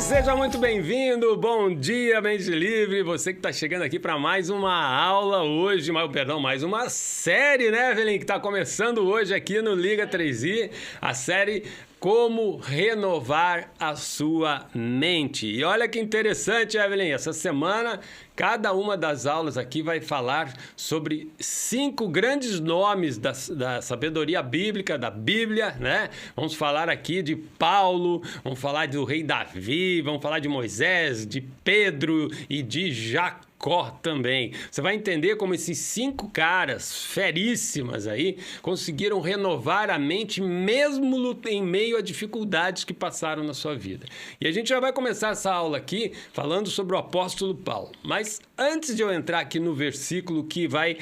Seja muito bem-vindo, bom dia, Mente Livre, você que está chegando aqui para mais uma aula hoje, mais uma série, né, Evelyn, que está começando hoje aqui no Liga 3i, a série Como Renovar a Sua Mente. E olha que interessante, Evelyn, essa semana cada uma das aulas aqui vai falar sobre 5 grandes nomes da sabedoria bíblica, da Bíblia, né? Vamos falar aqui de Paulo, vamos falar do rei Davi, vamos falar de Moisés, de Pedro e de Jacó também. Você vai entender como esses 5 caras feríssimas aí conseguiram renovar a mente mesmo em meio a dificuldades que passaram na sua vida. E a gente já vai começar essa aula aqui falando sobre o apóstolo Paulo. Mas antes de eu entrar aqui no versículo que vai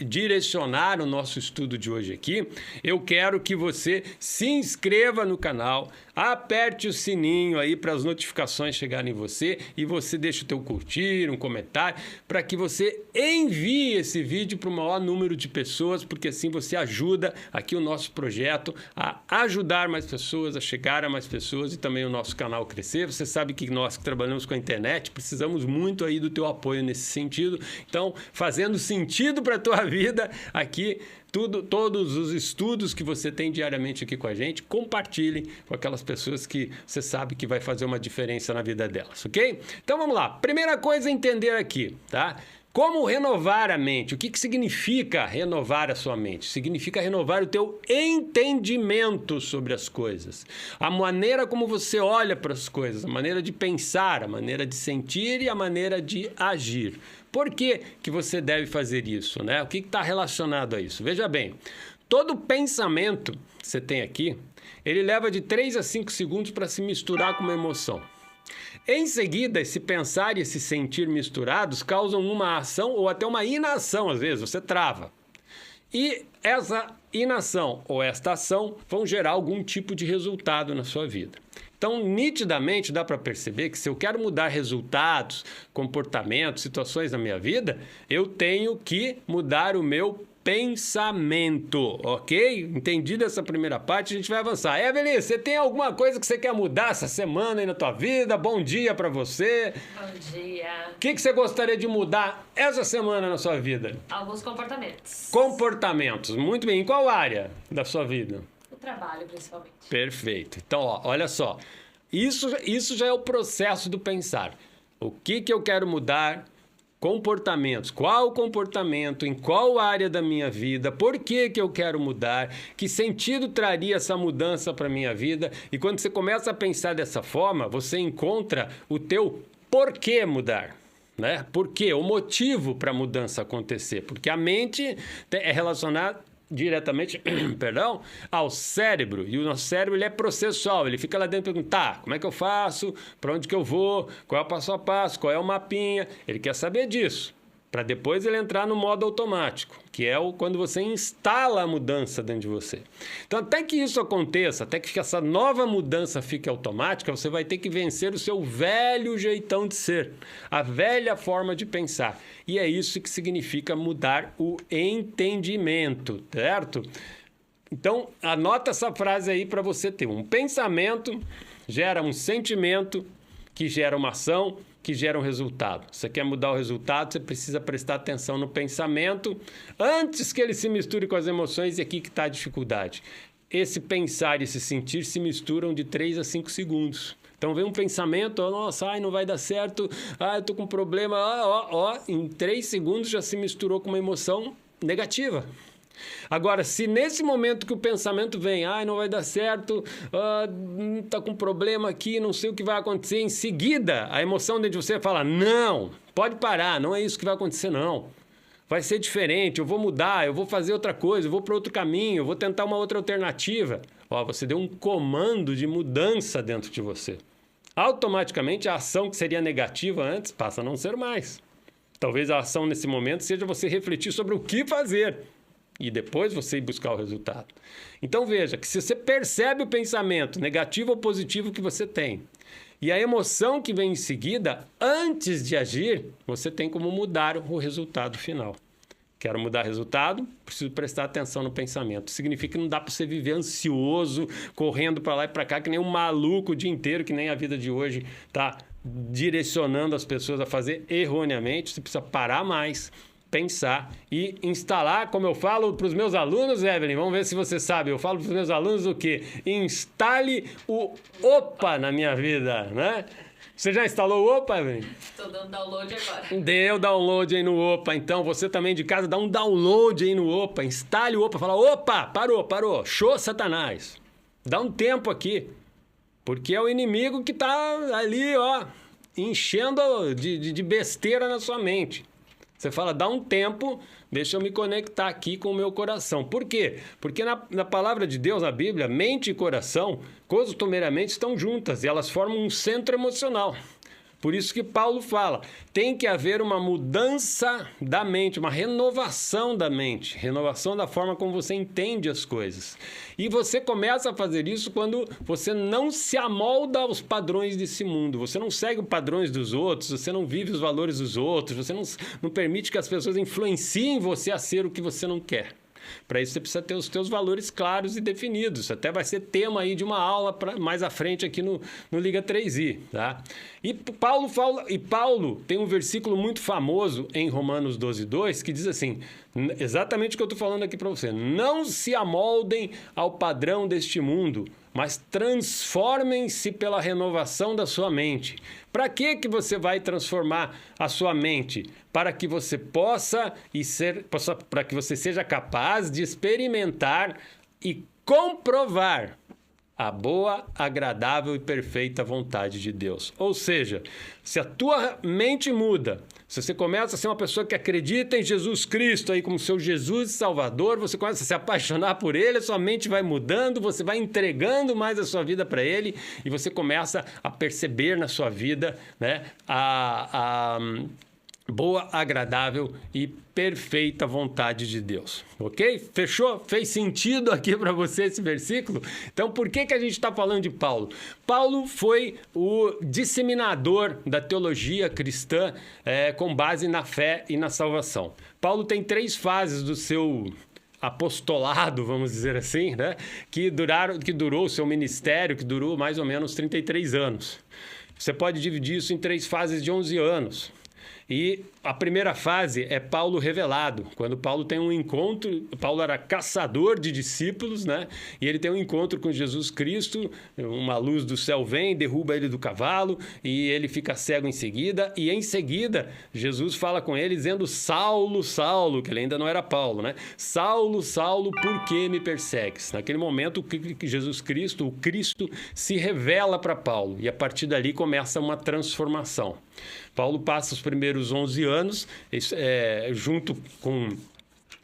direcionar o nosso estudo de hoje aqui, eu quero que você se inscreva no canal, aperte o sininho aí para as notificações chegarem em você e você deixa o teu curtir, um comentário, para que você envie esse vídeo para o maior número de pessoas, porque assim você ajuda aqui o nosso projeto a ajudar mais pessoas, a chegar a mais pessoas e também o nosso canal crescer. Você sabe que nós que trabalhamos com a internet precisamos muito aí do teu apoio nesse sentido. Então, fazendo sentido para a tua vida aqui, todos os estudos que você tem diariamente aqui com a gente, compartilhe com aquelas pessoas que você sabe que vai fazer uma diferença na vida delas, ok? Então vamos lá. Primeira coisa a entender aqui, tá? Como renovar a mente? O que significa renovar a sua mente? Significa renovar o teu entendimento sobre as coisas. A maneira como você olha para as coisas, a maneira de pensar, a maneira de sentir e a maneira de agir. Por que você deve fazer isso, né? O que está relacionado a isso? Veja bem, todo pensamento que você tem aqui, ele leva de 3 a 5 segundos para se misturar com uma emoção. Em seguida, esse pensar e esse sentir misturados causam uma ação ou até uma inação, às vezes, você trava. E essa inação ou esta ação vão gerar algum tipo de resultado na sua vida. Então, nitidamente, dá para perceber que se eu quero mudar resultados, comportamentos, situações na minha vida, eu tenho que mudar o meu pensamento, ok? Entendido essa primeira parte, a gente vai avançar. Evelyn, você tem alguma coisa que você quer mudar essa semana aí na tua vida? Bom dia para você. Bom dia. O que você gostaria de mudar essa semana na sua vida? Alguns comportamentos. Comportamentos, muito bem. Em qual área da sua vida? O trabalho, principalmente. Perfeito. Então, olha só. Isso já é o processo do pensar. O que eu quero mudar? Comportamentos. Qual comportamento? Em qual área da minha vida? Por que eu quero mudar? Que sentido traria essa mudança para a minha vida? E quando você começa a pensar dessa forma, você encontra o teu porquê mudar. Né? Por quê? O motivo para a mudança acontecer. Porque a mente é relacionada diretamente, perdão, ao cérebro. E o nosso cérebro ele é processual, ele fica lá dentro e pergunta, tá, como é que eu faço? Para onde que eu vou? Qual é o passo a passo? Qual é o mapinha? Ele quer saber disso, para depois ele entrar no modo automático, que é quando você instala a mudança dentro de você. Então, até que isso aconteça, até que essa nova mudança fique automática, você vai ter que vencer o seu velho jeitão de ser, a velha forma de pensar. E é isso que significa mudar o entendimento, certo? Então, anota essa frase aí para você ter. Um pensamento gera um sentimento, que gera uma ação, que gera um resultado. Você quer mudar o resultado, você precisa prestar atenção no pensamento antes que ele se misture com as emoções, e aqui que está a dificuldade. Esse pensar e esse sentir se misturam de 3 a 5 segundos. Então vem um pensamento, nossa, não vai dar certo, eu tô com problema, em 3 segundos já se misturou com uma emoção negativa. Agora, se nesse momento que o pensamento vem, não vai dar certo, tá com problema aqui, não sei o que vai acontecer, em seguida a emoção dentro de você fala, não, pode parar, não é isso que vai acontecer não. Vai ser diferente, eu vou mudar, eu vou fazer outra coisa, eu vou para outro caminho, eu vou tentar uma outra alternativa. Você deu um comando de mudança dentro de você. Automaticamente a ação que seria negativa antes passa a não ser mais. Talvez a ação nesse momento seja você refletir sobre o que fazer e depois você ir buscar o resultado. Então veja que se você percebe o pensamento negativo ou positivo que você tem e a emoção que vem em seguida, antes de agir, você tem como mudar o resultado final. Quero mudar resultado, preciso prestar atenção no pensamento. Significa que não dá para você viver ansioso, correndo para lá e para cá, que nem um maluco o dia inteiro, que nem a vida de hoje está direcionando as pessoas a fazer erroneamente. Você precisa parar mais, pensar e instalar, como eu falo para os meus alunos, Evelyn, vamos ver se você sabe, eu falo para os meus alunos o quê? Instale o OPA na minha vida, né? Você já instalou o OPA, Evelyn? Estou dando download agora. Deu download aí no OPA, então você também de casa dá um download aí no OPA, instale o OPA, fala, opa, parou, show Satanás, dá um tempo aqui, porque é o inimigo que tá ali, ó, enchendo de besteira na sua mente. Você fala, dá um tempo, deixa eu me conectar aqui com o meu coração. Por quê? Porque na palavra de Deus, na Bíblia, mente e coração, costumeiramente estão juntas e elas formam um centro emocional. Por isso que Paulo fala, tem que haver uma mudança da mente, uma renovação da mente, renovação da forma como você entende as coisas. E você começa a fazer isso quando você não se amolda aos padrões desse mundo, você não segue os padrões dos outros, você não vive os valores dos outros, você não permite que as pessoas influenciem você a ser o que você não quer. Para isso você precisa ter os teus valores claros e definidos. Até vai ser tema aí de uma aula mais à frente aqui no Liga 3i, tá? E Paulo tem um versículo muito famoso em Romanos 12:2 que diz assim, exatamente o que eu estou falando aqui para você. Não se amoldem ao padrão deste mundo, mas transformem-se pela renovação da sua mente. Para que você vai transformar a sua mente? Para que você para que você seja capaz de experimentar e comprovar a boa, agradável e perfeita vontade de Deus. Ou seja, se a tua mente muda, se você começa a ser uma pessoa que acredita em Jesus Cristo aí como seu Jesus e Salvador, você começa a se apaixonar por Ele, a sua mente vai mudando, você vai entregando mais a sua vida para Ele e você começa a perceber na sua vida, né, a boa, agradável e perfeita vontade de Deus, ok? Fechou? Fez sentido aqui para você esse versículo? Então, por que a gente está falando de Paulo? Paulo foi o disseminador da teologia cristã com base na fé e na salvação. Paulo tem 3 fases do seu apostolado, vamos dizer assim, né? Que durou o seu ministério, que durou mais ou menos 33 anos. Você pode dividir isso em 3 fases de 11 anos. E a primeira fase é Paulo revelado, quando Paulo tem um encontro, Paulo era caçador de discípulos, né? E ele tem um encontro com Jesus Cristo, uma luz do céu vem, derruba ele do cavalo e ele fica cego em seguida Jesus fala com ele dizendo, Saulo, Saulo, que ele ainda não era Paulo, né? Saulo, Saulo, por que me persegues? Naquele momento que Jesus Cristo, o Cristo, se revela para Paulo e a partir dali começa uma transformação. Paulo passa os primeiros 11 anos junto com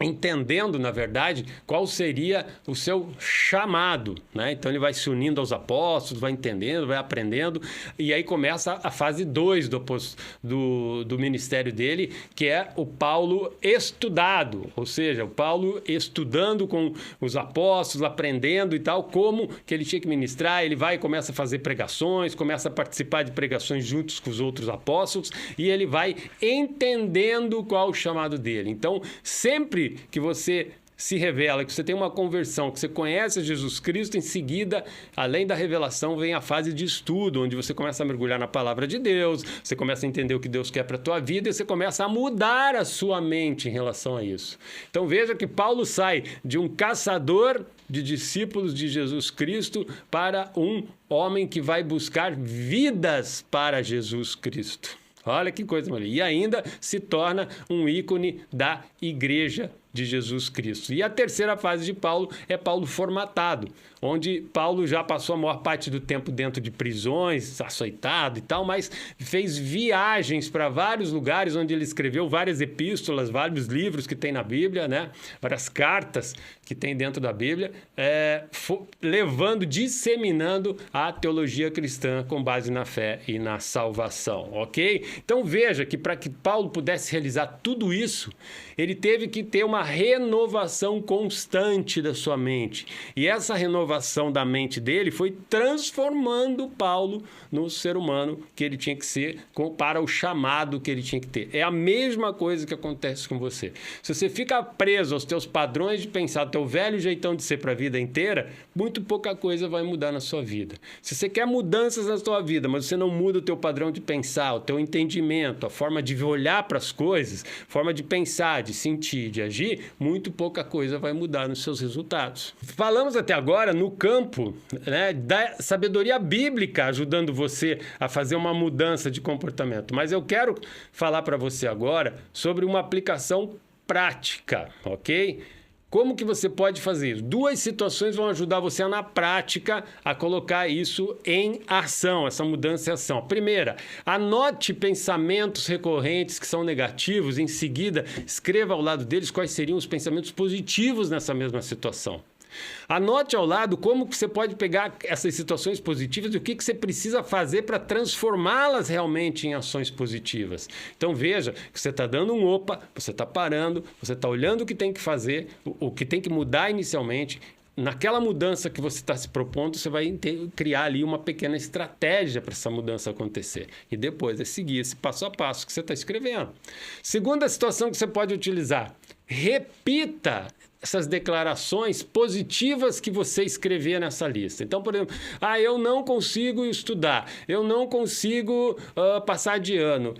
entendendo, na verdade, qual seria o seu chamado, né? Então ele vai se unindo aos apóstolos, vai entendendo, vai aprendendo, e aí começa a fase 2 do ministério dele, que é o Paulo estudado, ou seja, o Paulo estudando com os apóstolos, aprendendo e tal, como que ele tinha que ministrar, ele vai e começa a fazer pregações, começa a participar de pregações juntos com os outros apóstolos, e ele vai entendendo qual o chamado dele. Então, sempre que você se revela, que você tem uma conversão, que você conhece Jesus Cristo, em seguida, além da revelação, vem a fase de estudo, onde você começa a mergulhar na palavra de Deus, você começa a entender o que Deus quer para a tua vida e você começa a mudar a sua mente em relação a isso. Então veja que Paulo sai de um caçador de discípulos de Jesus Cristo para um homem que vai buscar vidas para Jesus Cristo. Olha que coisa maravilhosa. E ainda se torna um ícone da Igreja de Jesus Cristo. E a terceira fase de Paulo é Paulo formatado, onde Paulo já passou a maior parte do tempo dentro de prisões, açoitado e tal, mas fez viagens para vários lugares onde ele escreveu várias epístolas, vários livros que tem na Bíblia, né? Várias cartas que tem dentro da Bíblia, disseminando a teologia cristã com base na fé e na salvação, ok? Então veja que para que Paulo pudesse realizar tudo isso, ele teve que ter uma renovação constante da sua mente. E essa renovação da mente dele foi transformando Paulo no ser humano que ele tinha que ser para o chamado que ele tinha que ter. É a mesma coisa que acontece com você. Se você fica preso aos teus padrões de pensar, ao teu velho jeitão de ser para a vida inteira, muito pouca coisa vai mudar na sua vida. Se você quer mudanças na sua vida, mas você não muda o teu padrão de pensar, o teu entendimento, a forma de olhar para as coisas, forma de pensar, de sentir, de agir, muito pouca coisa vai mudar nos seus resultados. Falamos até agora no campo, né, da sabedoria bíblica, ajudando você a fazer uma mudança de comportamento. Mas eu quero falar para você agora sobre uma aplicação prática, ok? Como que você pode fazer isso? 2 situações vão ajudar você na prática a colocar isso em ação, essa mudança em ação. Primeira, anote pensamentos recorrentes que são negativos. Em seguida, escreva ao lado deles quais seriam os pensamentos positivos nessa mesma situação. Anote ao lado como que você pode pegar essas situações positivas e o que você precisa fazer para transformá-las realmente em ações positivas. Então veja que você está dando um opa, você está parando, você está olhando o que tem que fazer, o que tem que mudar inicialmente. Naquela mudança que você está se propondo, você vai criar ali uma pequena estratégia para essa mudança acontecer. E depois é seguir esse passo a passo que você está escrevendo. Segunda situação que você pode utilizar: repita essas declarações positivas que você escrever nessa lista. Então, por exemplo, eu não consigo estudar, eu não consigo passar de ano,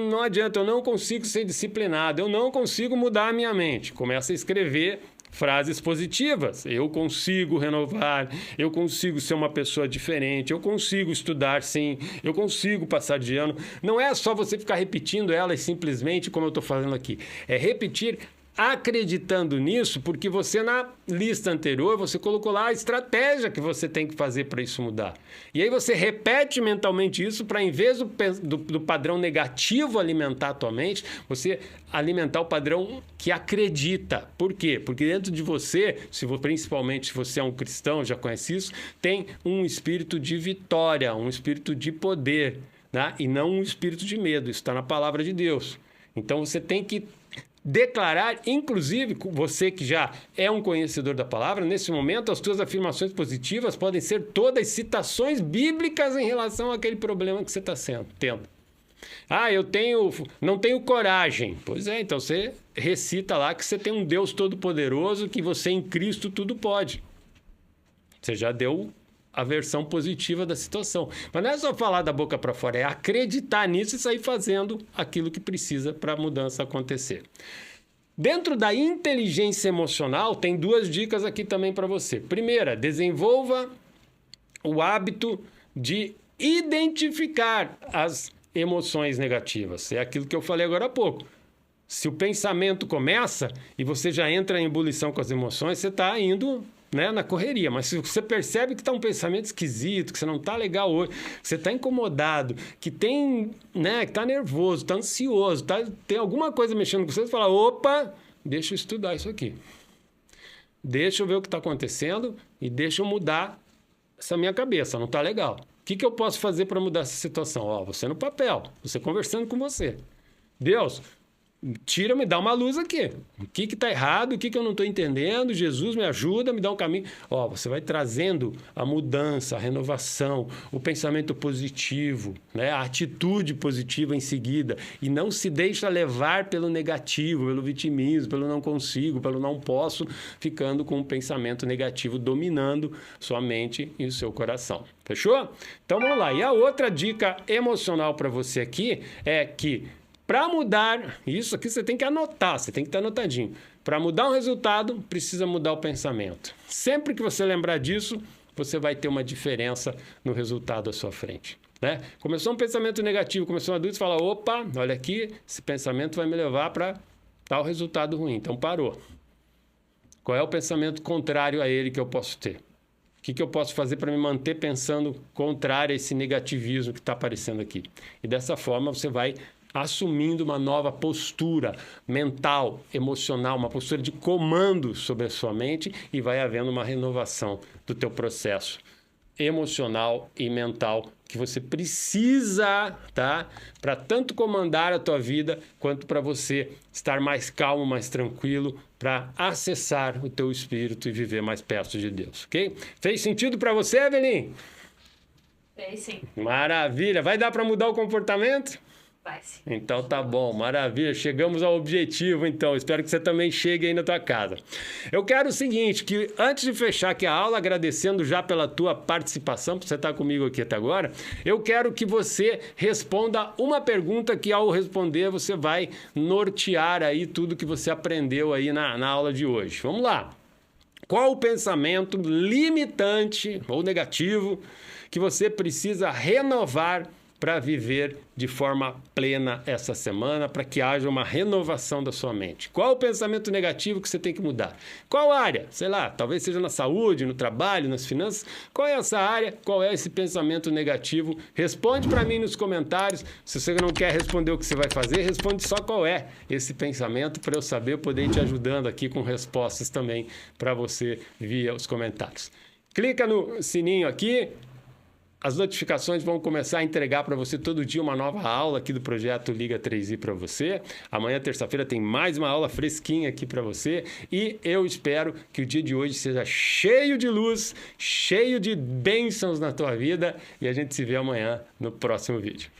não adianta, eu não consigo ser disciplinado, eu não consigo mudar a minha mente. Começa a escrever frases positivas. Eu consigo renovar, eu consigo ser uma pessoa diferente, eu consigo estudar sim, eu consigo passar de ano. Não é só você ficar repetindo elas simplesmente como eu estou fazendo aqui. É repetir acreditando nisso, porque você na lista anterior, você colocou lá a estratégia que você tem que fazer para isso mudar. E aí você repete mentalmente isso para, em vez do padrão negativo alimentar a tua mente, você alimentar o padrão que acredita. Por quê? Porque dentro de você, principalmente se você é um cristão, já conhece isso, tem um espírito de vitória, um espírito de poder, né? E não um espírito de medo. Isso está na palavra de Deus. Então você tem que declarar, inclusive você que já é um conhecedor da palavra, nesse momento as tuas afirmações positivas podem ser todas citações bíblicas em relação àquele problema que você está tendo. Eu não tenho coragem. Pois é, então você recita lá que você tem um Deus todo-poderoso, que você em Cristo tudo pode. Você já deu a versão positiva da situação. Mas não é só falar da boca para fora, é acreditar nisso e sair fazendo aquilo que precisa para a mudança acontecer. Dentro da inteligência emocional, tem 2 dicas aqui também para você. Primeira, desenvolva o hábito de identificar as emoções negativas. É aquilo que eu falei agora há pouco. Se o pensamento começa e você já entra em ebulição com as emoções, você está indo, né, na correria. Mas se você percebe que está um pensamento esquisito, que você não está legal hoje, que você está incomodado, que tem, né, que está nervoso, está ansioso, tem alguma coisa mexendo com você fala: opa, deixa eu estudar isso aqui. Deixa eu ver o que está acontecendo e deixa eu mudar essa minha cabeça, não está legal. O que eu posso fazer para mudar essa situação? Você no papel, você conversando com você. Deus, me dá uma luz aqui. O que está errado? O que eu não estou entendendo? Jesus, me ajuda, me dá um caminho. Você vai trazendo a mudança, a renovação, o pensamento positivo, né? A atitude positiva em seguida. E não se deixa levar pelo negativo, pelo vitimismo, pelo não consigo, pelo não posso, ficando com um pensamento negativo dominando sua mente e o seu coração. Fechou? Então vamos lá. E a outra dica emocional para você aqui é que, para mudar, isso aqui você tem que anotar, você tem que estar anotadinho. Para mudar um resultado, precisa mudar o pensamento. Sempre que você lembrar disso, você vai ter uma diferença no resultado à sua frente, né? Começou um pensamento negativo, começou uma dúvida, você fala: opa, olha aqui, esse pensamento vai me levar para tal resultado ruim. Então parou. Qual é o pensamento contrário a ele que eu posso ter? O que eu posso fazer para me manter pensando contrário a esse negativismo que está aparecendo aqui? E dessa forma você vai assumindo uma nova postura mental, emocional, uma postura de comando sobre a sua mente, e vai havendo uma renovação do teu processo emocional e mental que você precisa, tá? Para tanto comandar a tua vida, quanto para você estar mais calmo, mais tranquilo, para acessar o teu espírito e viver mais perto de Deus, ok? Fez sentido para você, Evelyn? Fez sim. Maravilha! Vai dar para mudar o comportamento? Vai sim. Então tá bom, maravilha. Chegamos ao objetivo, então. Espero que você também chegue aí na tua casa. Eu quero o seguinte, que antes de fechar aqui a aula, agradecendo já pela tua participação, por você estar comigo aqui até agora, eu quero que você responda uma pergunta que, ao responder, você vai nortear aí tudo que você aprendeu aí na aula de hoje. Vamos lá. Qual o pensamento limitante ou negativo que você precisa renovar para viver de forma plena essa semana, para que haja uma renovação da sua mente? Qual o pensamento negativo que você tem que mudar? Qual área? Sei lá, talvez seja na saúde, no trabalho, nas finanças. Qual é essa área? Qual é esse pensamento negativo? Responde para mim nos comentários. Se você não quer responder o que você vai fazer, responde só qual é esse pensamento, para eu saber, poder ir te ajudando aqui com respostas também para você via os comentários. Clica no sininho aqui. As notificações vão começar a entregar para você todo dia uma nova aula aqui do projeto Liga 3i para você. Amanhã, terça-feira, tem mais uma aula fresquinha aqui para você. E eu espero que o dia de hoje seja cheio de luz, cheio de bênçãos na tua vida. E a gente se vê amanhã no próximo vídeo.